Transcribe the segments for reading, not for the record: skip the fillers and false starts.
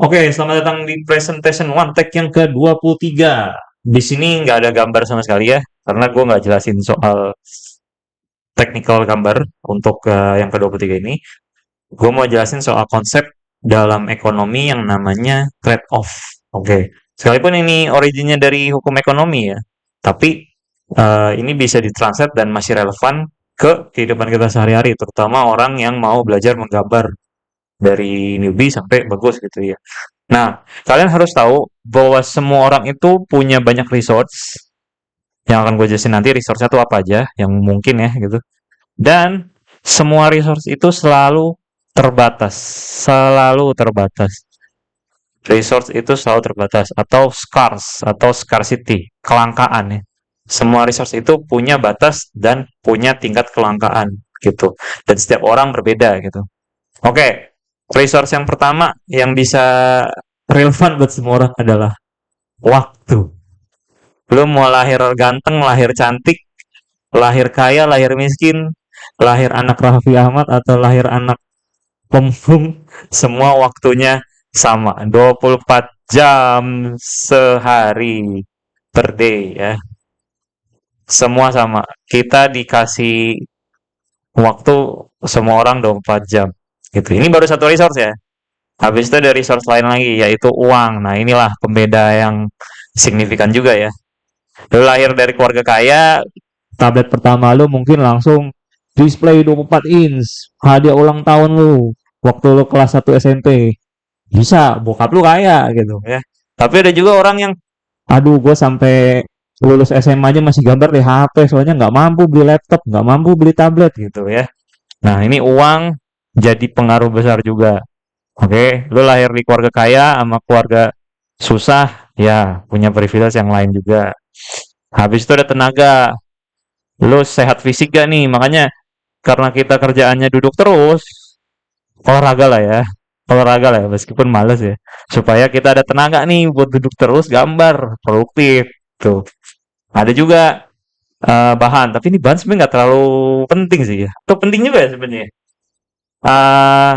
Oke, selamat datang di presentation One Tech yang ke-23. Di sini nggak ada gambar sama sekali ya, karena gue nggak jelasin soal technical gambar untuk yang ke-23 ini. Gue mau jelasin soal konsep dalam ekonomi yang namanya trade-off. Oke, sekalipun ini originnya dari hukum ekonomi ya, tapi ini bisa ditranslate dan masih relevan ke kehidupan kita sehari-hari, terutama orang yang mau belajar menggambar dari newbie sampai bagus gitu ya. Nah, kalian harus tahu bahwa semua orang itu punya banyak resource yang akan gue jelasin nanti resource-nya itu apa aja yang mungkin ya gitu. Dan semua resource itu selalu terbatas, selalu terbatas. Resource itu selalu terbatas atau scarce atau scarcity, kelangkaan ya. Semua resource itu punya batas dan punya tingkat kelangkaan gitu. Dan setiap orang berbeda gitu. Oke, resource yang pertama yang bisa relevan buat semua orang adalah waktu. Lu mau lahir ganteng, lahir cantik, lahir kaya, lahir miskin, lahir anak Raffi Ahmad atau lahir anak pemulung, semua waktunya sama. 24 jam sehari per day ya. Semua sama. Kita dikasih waktu semua orang 24 jam. Gitu. Ini baru satu resource ya. Habis itu ada resource lain lagi yaitu uang. Nah, inilah pembeda yang signifikan juga ya. Lu lahir dari keluarga kaya, tablet pertama lu mungkin langsung display 24 inch, hadiah ulang tahun lu waktu lu kelas 1 SMP. Bisa, bokap lu kaya gitu ya. Tapi ada juga orang yang, aduh gue sampai lulus SMA aja masih gambar di HP, soalnya nggak mampu beli laptop, nggak mampu beli tablet gitu ya. Nah, ini uang jadi pengaruh besar juga. Oke, lu lahir di keluarga kaya sama keluarga susah, ya punya privilege yang lain juga. Habis itu ada tenaga, lu sehat fisik gak nih? Makanya karena kita kerjaannya duduk terus, olahraga lah ya. Olahraga lah ya, meskipun males ya. Supaya kita ada tenaga nih buat duduk terus gambar, produktif. Tuh. Ada juga bahan, tapi ini bahan sebenarnya nggak terlalu penting sih ya. Atau penting juga ya sebenarnya. Eh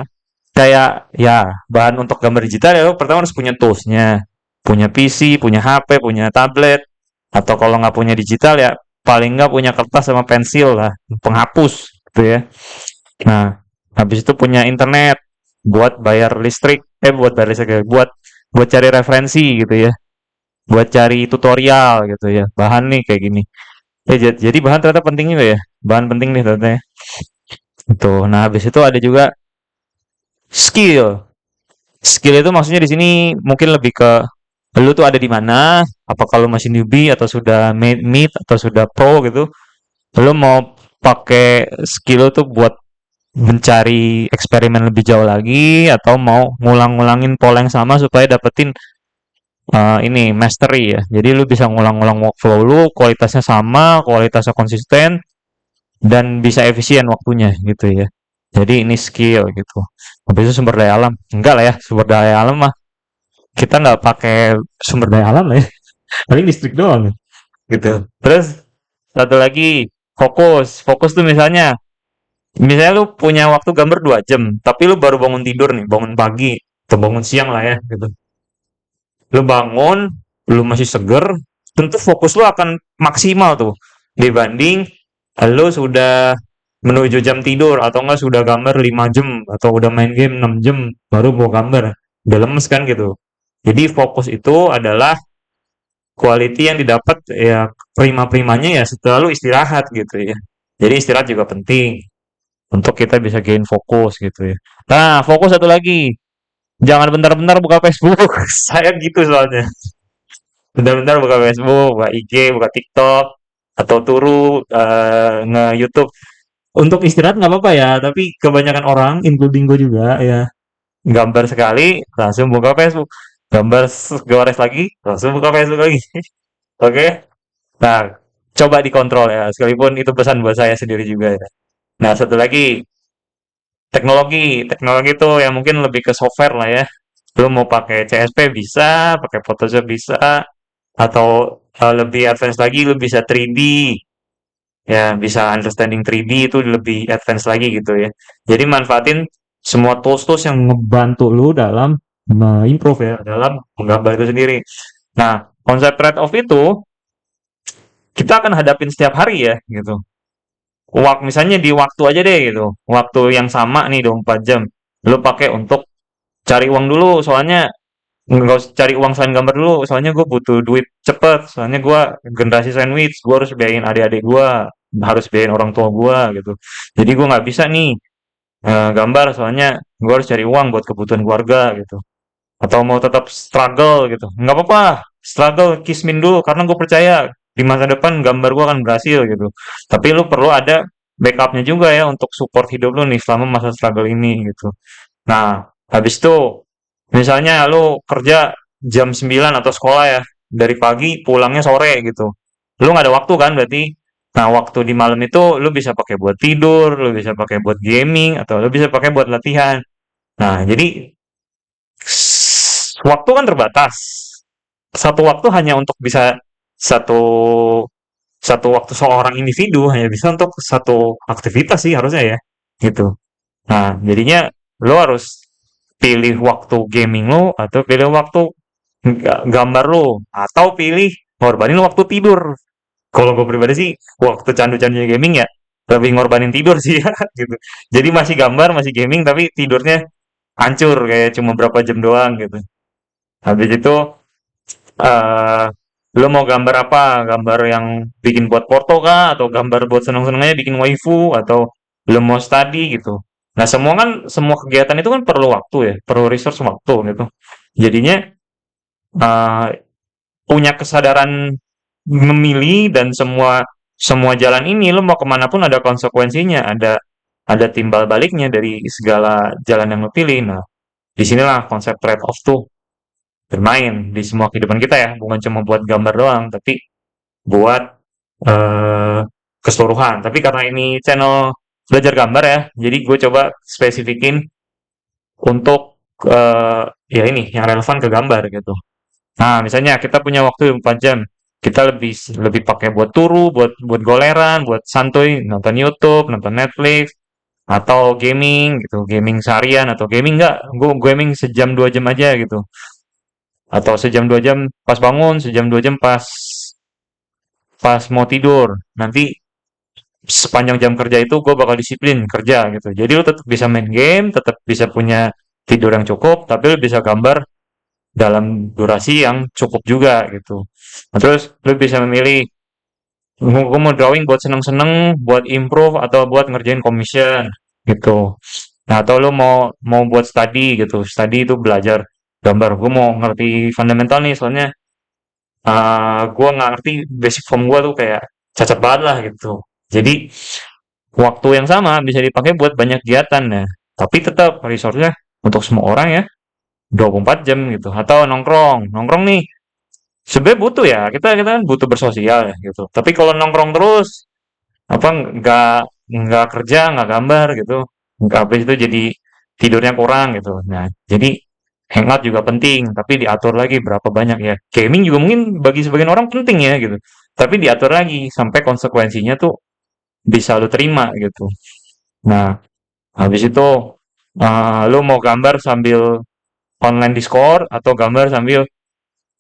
kayak ya bahan untuk gambar digital ya, lo pertama harus punya toolsnya, punya PC, punya HP, punya tablet, atau kalau nggak punya digital ya paling nggak punya kertas sama pensil lah, penghapus gitu ya. Nah, habis itu punya internet buat bayar listrik, buat bayar listrik ya, buat cari referensi gitu ya, buat cari tutorial gitu ya, bahan nih kayak gini. Jadi bahan ternyata penting juga ya, bahan penting nih ternyata ya. Itu. Nah, habis itu ada juga skill. Skill itu maksudnya di sini mungkin lebih ke lu tuh ada di mana, apa kalau masih newbie atau sudah mid atau sudah pro gitu, lu mau pakai skill tuh buat mencari eksperimen lebih jauh lagi atau mau ngulang-ngulangin pola yang sama supaya dapetin ini mastery ya. Jadi lu bisa ngulang-ngulang workflow lu, kualitasnya sama, kualitasnya konsisten dan bisa efisien waktunya gitu ya. Jadi ini skill gitu. Habis itu sumber daya alam. Enggak lah ya, sumber daya alam mah kita nggak pakai sumber daya alam lah ya. Paling listrik doang gitu. Terus satu lagi fokus. Fokus tuh misalnya lu punya waktu gambar 2 jam, tapi lu baru bangun tidur nih, bangun pagi atau bangun siang lah ya gitu. Lu bangun, lu masih seger, tentu fokus lu akan maksimal tuh dibanding lu sudah menuju jam tidur atau enggak sudah gambar 5 jam atau udah main game 6 jam baru mau gambar. Udah lemes kan gitu. Jadi fokus itu adalah quality yang didapat ya prima-primanya ya setelah lu istirahat gitu ya. Jadi istirahat juga penting untuk kita bisa gain fokus gitu ya. Nah, fokus satu lagi. Jangan bentar-bentar buka Facebook. Saya gitu soalnya. Bentar-bentar buka Facebook, buka IG, buka TikTok, atau turu nge-YouTube. Untuk istirahat nggak apa-apa ya, tapi kebanyakan orang, including gue juga ya, gambar sekali langsung buka Facebook. Gambar gores lagi, langsung buka Facebook lagi. Oke? Nah, coba dikontrol ya, sekalipun itu pesan buat saya sendiri juga ya. Nah, satu lagi, teknologi itu yang mungkin lebih ke software lah ya. Lu mau pakai CSP bisa, pakai Photoshop bisa, atau lebih advance lagi lu bisa 3D, ya bisa understanding 3D itu lebih advance lagi gitu ya. Jadi manfaatin semua tools-tools yang ngebantu lu dalam improve ya dalam menggambar itu sendiri. Nah, konsep trade off itu kita akan hadapin setiap hari ya gitu. Misalnya di waktu aja deh gitu. Waktu yang sama nih 24 jam. Lu pakai untuk cari uang dulu soalnya nggak usah cari uang selain gambar dulu soalnya gue butuh duit cepet soalnya gue generasi sandwich gue harus biayain adik-adik gue harus biayain orang tua gue gitu jadi gue nggak bisa nih gambar soalnya gue harus cari uang buat kebutuhan keluarga gitu atau mau tetap struggle gitu nggak apa-apa struggle kismin dulu karena gue percaya di masa depan gambar gue akan berhasil gitu tapi lu perlu ada backupnya juga ya untuk support hidup lu nih selama masa struggle ini gitu nah habis itu misalnya lu kerja jam 9 atau sekolah ya dari pagi pulangnya sore gitu lu nggak ada waktu kan berarti nah waktu di malam itu lu bisa pakai buat tidur lu bisa pakai buat gaming atau lu bisa pakai buat latihan nah jadi waktu kan terbatas. Satu waktu hanya untuk bisa satu satu waktu seorang individu hanya bisa untuk satu aktivitas sih harusnya ya, gitu. Nah, jadinya lo harus pilih waktu gaming lo atau pilih waktu gambar lo atau pilih ngorbanin waktu tidur. Kalau gue pribadi sih waktu candu-candunya gaming ya lebih ngorbanin tidur sih ya gitu. Jadi masih gambar, masih gaming tapi tidurnya hancur kayak cuma berapa jam doang gitu. Habis itu eh lo mau gambar apa? Gambar yang bikin buat porto kah? Atau gambar buat seneng-seneng aja bikin waifu? Atau lo mau study gitu? Nah semua kan semua kegiatan itu kan perlu waktu ya, perlu resource waktu gitu. Jadinya eh, punya kesadaran memilih dan semua semua jalan ini lo mau kemana pun ada konsekuensinya, ada timbal baliknya dari segala jalan yang lo pilih. Nah disinilah konsep trade off tuh bermain di semua kehidupan kita ya, bukan cuma buat gambar doang, tapi buat eh, keseluruhan. Tapi karena ini channel belajar gambar ya, jadi gue coba spesifikin untuk ya ini yang relevan ke gambar gitu. Nah, misalnya kita punya waktu 4 jam, kita lebih lebih pakai buat turu, buat goleran, buat santuy, nonton YouTube, nonton Netflix, atau gaming gitu, gaming seharian atau gaming enggak, gue gaming sejam 2 jam aja gitu. Atau sejam 2 jam pas bangun, sejam 2 jam pas pas mau tidur. Nanti sepanjang jam kerja itu gue bakal disiplin kerja gitu. Jadi lu tetap bisa main game, tetap bisa punya tidur yang cukup, tapi lu bisa gambar dalam durasi yang cukup juga gitu. Nah, terus lu bisa memilih, gue mau drawing buat seneng-seneng, buat improve atau buat ngerjain commission gitu. Nah, atau lu mau mau buat study gitu. Study itu belajar gambar. Gue mau ngerti fundamental nih, soalnya gue nggak ngerti basic form gue tuh kayak cacat banget lah gitu. Jadi waktu yang sama bisa dipakai buat banyak kegiatan ya. Tapi tetap resource-nya untuk semua orang ya 24 jam gitu. Atau nongkrong. Nongkrong nih sebenarnya butuh ya. Kita kan butuh bersosial ya gitu. Tapi kalau nongkrong terus apa nggak kerja, nggak gambar gitu. Nggak habis itu jadi tidurnya kurang gitu. Nah, jadi hangout juga penting, tapi diatur lagi berapa banyak ya. Gaming juga mungkin bagi sebagian orang penting ya gitu. Tapi diatur lagi sampai konsekuensinya tuh bisa lu terima gitu. Nah, habis itu lu mau gambar sambil online Discord atau gambar sambil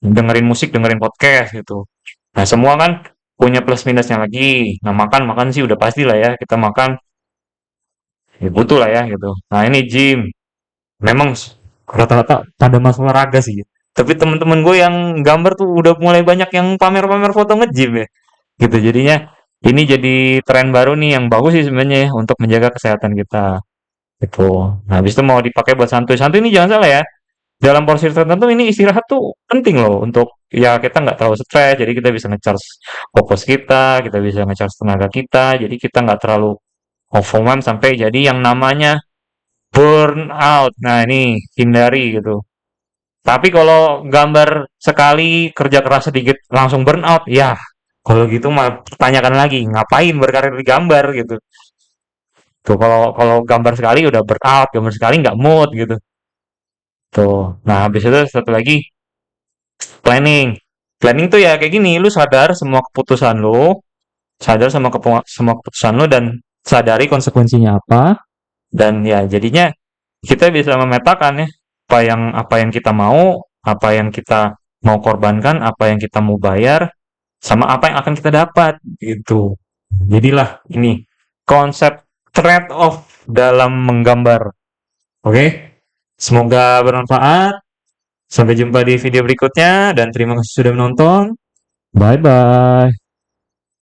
dengerin musik, dengerin podcast gitu. Nah, semua kan punya plus minusnya lagi. Nah, makan makan sih udah pasti lah ya. Kita makan ya butuh lah ya gitu. Nah, ini gym. Memang rata-rata pada masalah olahraga sih. Tapi temen-temen gue yang gambar tuh udah mulai banyak yang pamer-pamer foto nge-gym ya. Gitu jadinya ini jadi tren baru nih yang bagus sih sebenarnya ya, untuk menjaga kesehatan kita. Gitu. Nah, habis itu mau dipakai buat santuy. Santuy ini jangan salah ya. Dalam porsi tertentu ini istirahat tuh penting loh untuk ya kita nggak terlalu stres. Jadi kita bisa ngecharge fokus kita bisa ngecharge tenaga kita. Jadi kita nggak terlalu overwhelmed sampai jadi yang namanya burnout. Nah, ini hindari gitu. Tapi kalau gambar sekali, kerja keras sedikit, langsung burnout, ya kalau gitu mah pertanyakan lagi, ngapain berkarir di gambar gitu. Tuh kalau kalau gambar sekali udah burnout, gambar sekali nggak mood gitu. Tuh. Nah, habis itu satu lagi planning. Planning tuh ya kayak gini, lu sadar semua keputusan lu, sadar sama semua keputusan lu dan sadari konsekuensinya apa dan ya jadinya kita bisa memetakan ya apa yang kita mau, apa yang kita mau korbankan, apa yang kita mau bayar, sama apa yang akan kita dapat gitu. Jadilah ini konsep trade off dalam menggambar. Oke, semoga bermanfaat. Sampai jumpa di video berikutnya dan terima kasih sudah menonton. Bye bye.